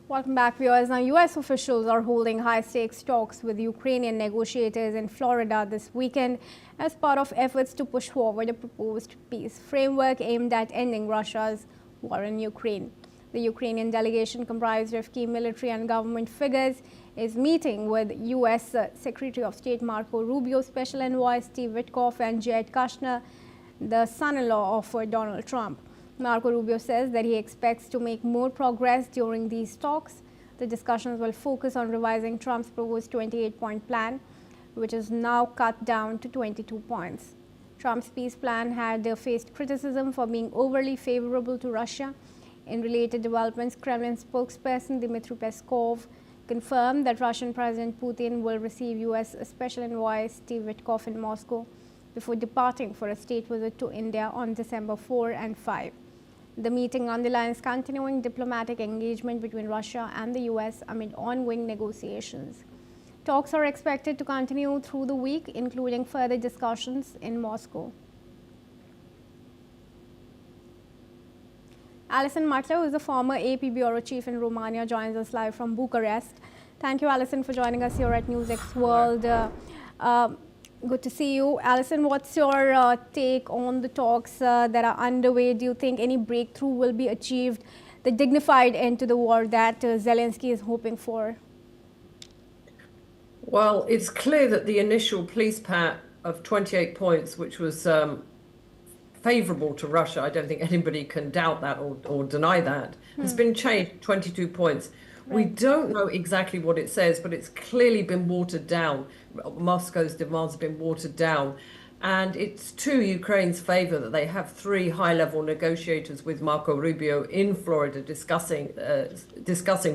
Welcome back, viewers. Now, U.S. officials are holding high-stakes talks with Ukrainian negotiators in Florida this weekend as part of efforts to push forward a proposed peace framework aimed at ending Russia's war in Ukraine. The Ukrainian delegation, comprised of key military and government figures, is meeting with U.S. Secretary of State Marco Rubio, Special Envoy Steve Witkoff, and Jared Kushner, the son-in-law of Donald Trump. Marco Rubio says that he expects to make more progress during these talks. The discussions will focus on revising Trump's proposed 28-point plan, which is now cut down to 22 points. Trump's peace plan had faced criticism for being overly favorable to Russia. In related developments, Kremlin spokesperson Dmitry Peskov confirmed that Russian President Putin will receive U.S. Special Envoy Steve Witkoff in Moscow before departing for a state visit to India on December 4 and 5. The meeting underlines continuing diplomatic engagement between Russia and the U.S. amid ongoing negotiations. Talks are expected to continue through the week, including further discussions in Moscow. Alison Mutler, who is the former AP Bureau Chief in Romania, joins us live from Bucharest. Thank you, Alison, for joining us here at NewsX World. Good to see you. Alison, what's your take on the talks that are underway? Do you think any breakthrough will be achieved, the dignified end to the war that Zelensky is hoping for? Well, it's clear that the initial peace pact of 28 points, which was favorable to Russia, I don't think anybody can doubt that or deny that, has been changed to 22 points. We don't know exactly what it says, but it's clearly been watered down. Moscow's demands have been watered down. And it's to Ukraine's favor that they have three high-level negotiators with Marco Rubio in Florida discussing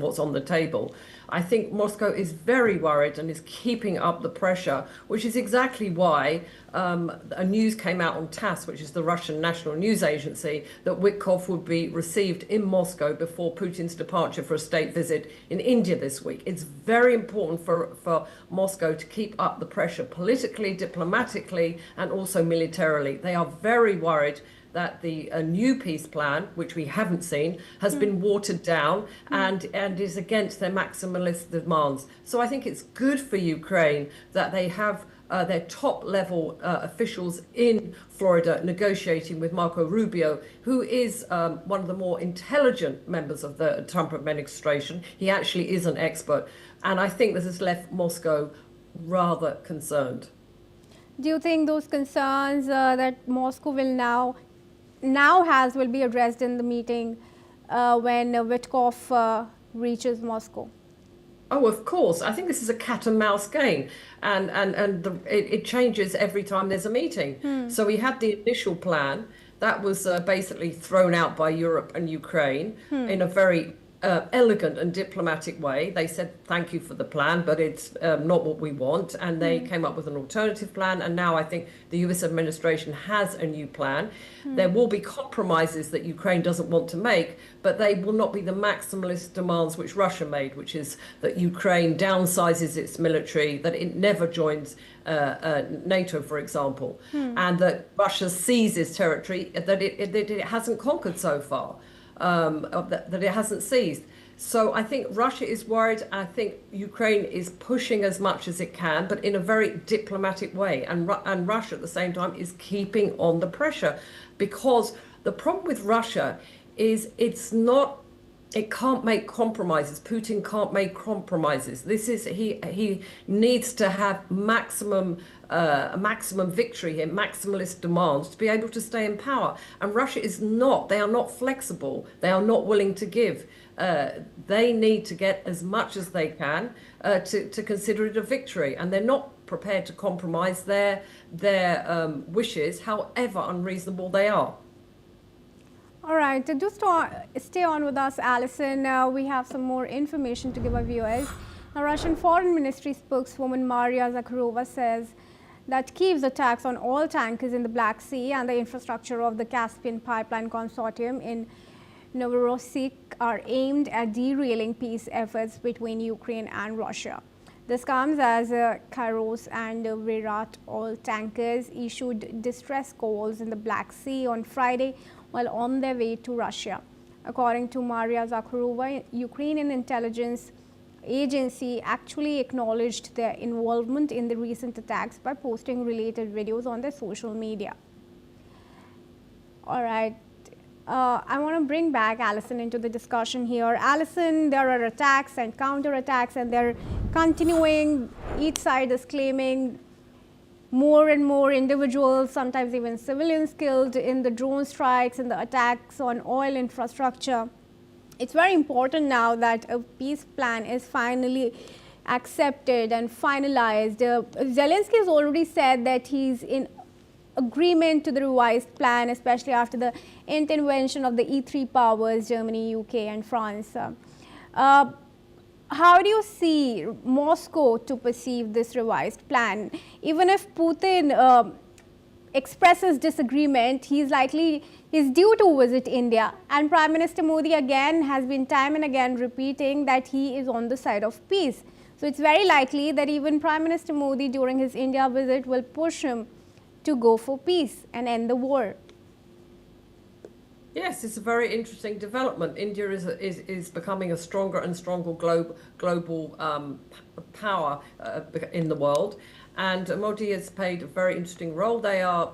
what's on the table. I think Moscow is very worried and is keeping up the pressure, which is exactly why a news came out on TASS, which is the Russian national news agency, that Witkoff would be received in Moscow before Putin's departure for a state visit in India this week. It's very important for Moscow to keep up the pressure politically, diplomatically, and also militarily. They are very worried that the new peace plan, which we haven't seen, has been watered down and is against their maximalist demands. So I think it's good for Ukraine that they have their top-level officials in Florida negotiating with Marco Rubio, who is one of the more intelligent members of the Trump administration. He actually is an expert. And I think this has left Moscow rather concerned. Do you think those concerns that Moscow will will be addressed in the meeting when Witkoff reaches Moscow? Oh, of course. I think this is a cat and mouse game, and it changes every time there's a meeting. So we had the initial plan that was basically thrown out by Europe and Ukraine in a very elegant and diplomatic way. They said, thank you for the plan, but it's not what we want. And they came up with an alternative plan. And now I think the US administration has a new plan. There will be compromises that Ukraine doesn't want to make, but they will not be the maximalist demands which Russia made, which is that Ukraine downsizes its military, that it never joins NATO, for example, and that Russia seizes territory that it hasn't conquered so far. That it hasn't seized. So I think Russia is worried. I think Ukraine is pushing as much as it can, but in a very diplomatic way. And Russia at the same time is keeping on the pressure, because the problem with Russia is it can't make compromises. Putin can't make compromises. He needs to have maximum victory here, maximalist demands to be able to stay in power. And Russia they are not flexible. They are not willing to give. They need to get as much as they can to consider it a victory. And they're not prepared to compromise their wishes, however unreasonable they are. All right, just stay on with us, Alison. We have some more information to give our viewers. The Russian Foreign Ministry spokeswoman Maria Zakharova says that Kyiv's attacks on all tankers in the Black Sea and the infrastructure of the Caspian Pipeline Consortium in Novorossiysk are aimed at derailing peace efforts between Ukraine and Russia. This comes as Kairos and Virat oil tankers issued distress calls in the Black Sea on Friday while on their way to Russia. According to Maria Zakharova, Ukrainian intelligence agency actually acknowledged their involvement in the recent attacks by posting related videos on their social media. All right. I want to bring back Alison into the discussion here. Alison, there are attacks and counterattacks, and they're continuing. Each side is claiming more and more individuals, sometimes even civilians, killed in the drone strikes and the attacks on oil infrastructure. It's very important now that a peace plan is finally accepted and finalized. Zelensky has already said that he's in agreement to the revised plan, especially after the intervention of the E3 powers, Germany, UK and France. How do you see Moscow to perceive this revised plan? Even if Putin expresses disagreement, he's due to visit India. And Prime Minister Modi again has been time and again repeating that he is on the side of peace. So it's very likely that even Prime Minister Modi during his India visit will push him to go for peace and end the war. Yes, it's a very interesting development. India is becoming a stronger and stronger global power in the world, and Modi has played a very interesting role. They are,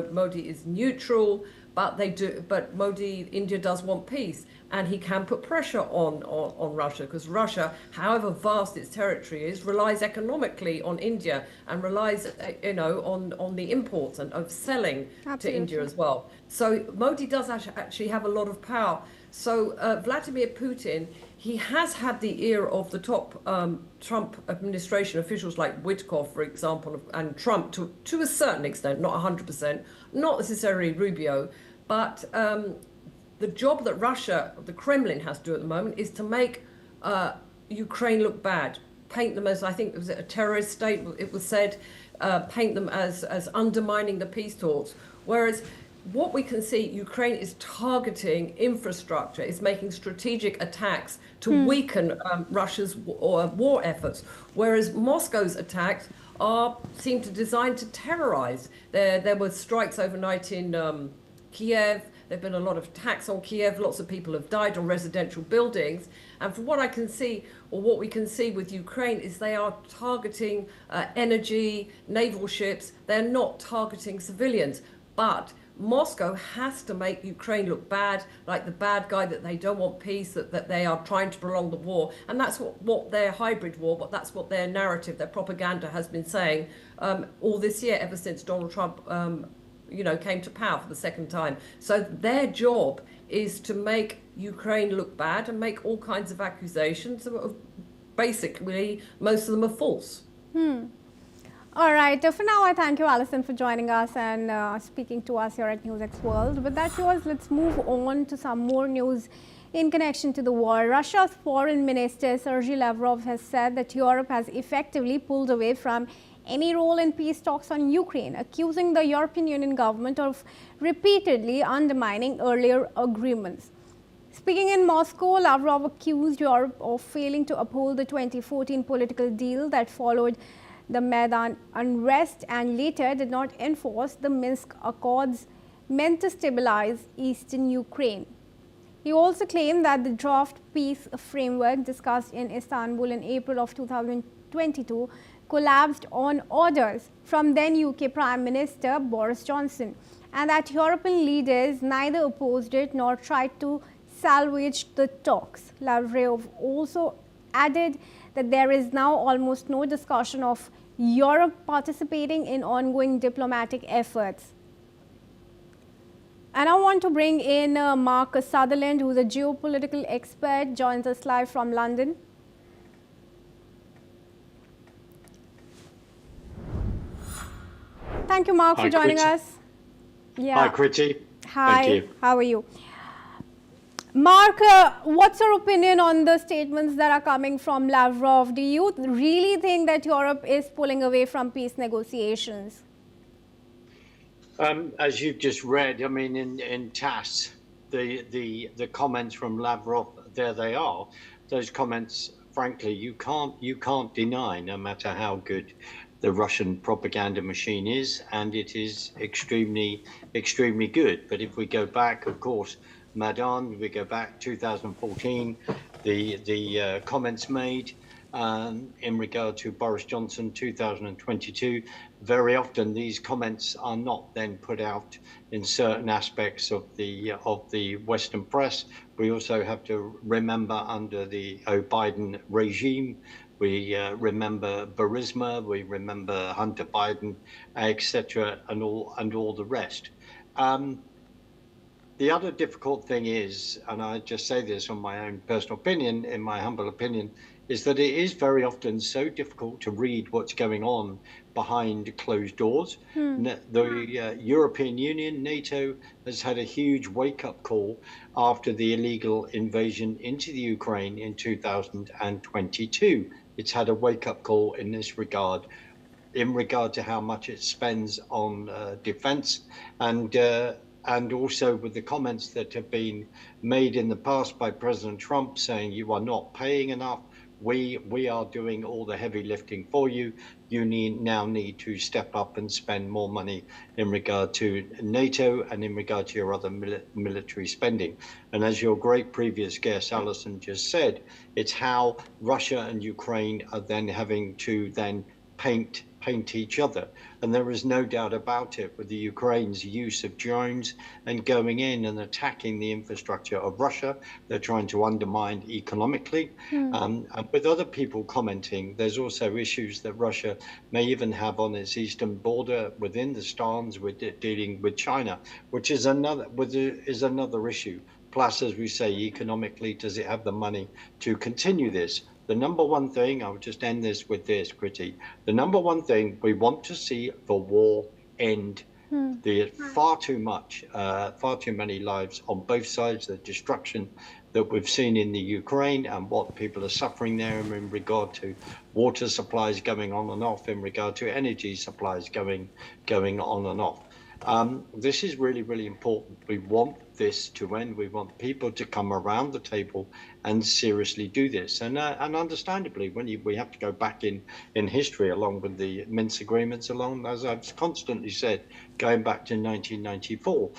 Modi is neutral, but India does want peace, and he can put pressure on Russia, because Russia, however vast its territory is, relies economically on India and relies, on the imports and of selling to India as well. So Modi does actually have a lot of power. So Vladimir Putin, he has had the ear of the top Trump administration officials like Witkoff, for example, and Trump to a certain extent, not 100%, not necessarily Rubio, but the job that the Kremlin has to do at the moment is to make Ukraine look bad, paint them as, I think it was a terrorist state, it was said, paint them as undermining the peace talks. Whereas what we can see, Ukraine is targeting infrastructure, is making strategic attacks to weaken Russia's war efforts, whereas Moscow's attacks seem to designed to terrorize. There were strikes overnight in Kiev. There have been a lot of attacks on Kiev. Lots of people have died on residential buildings. And from what I can see, or what we can see with Ukraine, is they are targeting energy, naval ships. They're not targeting civilians. But Moscow has to make Ukraine look bad, like the bad guy, that they don't want peace, that they are trying to prolong the war. And that's what their hybrid war, but that's what their narrative, their propaganda has been saying all this year, ever since Donald Trump came to power for the second time. So their job is to make Ukraine look bad and make all kinds of accusations. Basically, most of them are false. All right. For now, I thank you, Alison, for joining us and speaking to us here at NewsX World. With that, viewers, let's move on to some more news in connection to the war. Russia's Foreign Minister Sergei Lavrov has said that Europe has effectively pulled away from any role in peace talks on Ukraine, accusing the European Union government of repeatedly undermining earlier agreements. Speaking in Moscow, Lavrov accused Europe of failing to uphold the 2014 political deal that followed the Maidan unrest and later did not enforce the Minsk Accords meant to stabilize eastern Ukraine. He also claimed that the draft peace framework discussed in Istanbul in April of 2022 collapsed on orders from then UK Prime Minister Boris Johnson, and that European leaders neither opposed it nor tried to salvage the talks. Lavrov also added that there is now almost no discussion of Europe participating in ongoing diplomatic efforts. And I want to bring in Mark Sutherland, who is a geopolitical expert, joins us live from London. Thank you, Mark, for joining us. Yeah. Hi, Kriti. Hi. Thank you. How are you? Mark, what's your opinion on the statements that are coming from Lavrov? Do you really think that Europe is pulling away from peace negotiations? As you've just read, I mean, in TASS, the comments from Lavrov, there they are. Those comments, frankly, you can't deny, no matter how good the Russian propaganda machine is, and it is extremely, extremely good. But if we go back, of course, Maidan, we go back 2014, the comments made in regard to Boris Johnson 2022. Very often these comments are not then put out in certain aspects of the Western press. We also have to remember under the Biden regime, we remember Burisma, we remember Hunter Biden, etc., and all the rest. The other difficult thing is, and I just say this on my own personal opinion, in my humble opinion, is that it is very often so difficult to read what's going on behind closed doors. The European Union, NATO, has had a huge wake-up call after the illegal invasion into the Ukraine in 2022. It's had a wake-up call in this regard, in regard to how much it spends on defense, and also with the comments that have been made in the past by President Trump saying you are not paying enough, we are doing all the heavy lifting for you, you now need to step up and spend more money in regard to NATO and in regard to your other military spending. And as your great previous guest Alison just said, it's how Russia and Ukraine are then having to then paint each other. And there is no doubt about it with the Ukraine's use of drones and going in and attacking the infrastructure of Russia. They're trying to undermine economically. And with other people commenting, there's also issues that Russia may even have on its eastern border within the stans with dealing with China, which is another issue. Plus, as we say, economically, does it have the money to continue this? The number one thing, I'll just end this with this, Kriti. The number one thing, we want to see the war end. There's far too many lives on both sides, the destruction that we've seen in the Ukraine and what people are suffering there in regard to water supplies going on and off, in regard to energy supplies going on and off. This is really, really important. We want this to end. We want people to come around the table and seriously do this. And understandably, when we have to go back in history, along with the Minsk agreements, along, as I've constantly said, going back to 1994,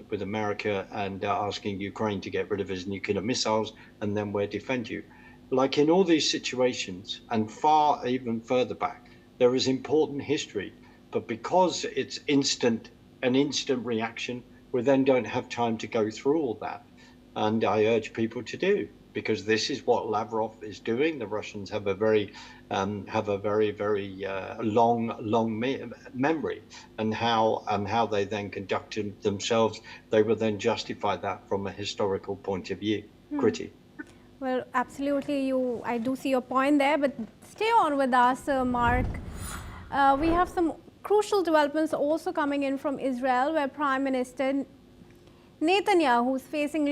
with America and asking Ukraine to get rid of its nuclear missiles, and then we'll defend you. Like in all these situations, and far even further back, there is important history. But because it's an instant reaction, we then don't have time to go through all that. And I urge people to do, because this is what Lavrov is doing. The Russians have a very, very long memory, and how they then conducted themselves. They will then justify that from a historical point of view. Kriti. Well, absolutely. I do see your point there, but stay on with us, Mark. We have some crucial developments also coming in from Israel, where Prime Minister Netanyahu is facing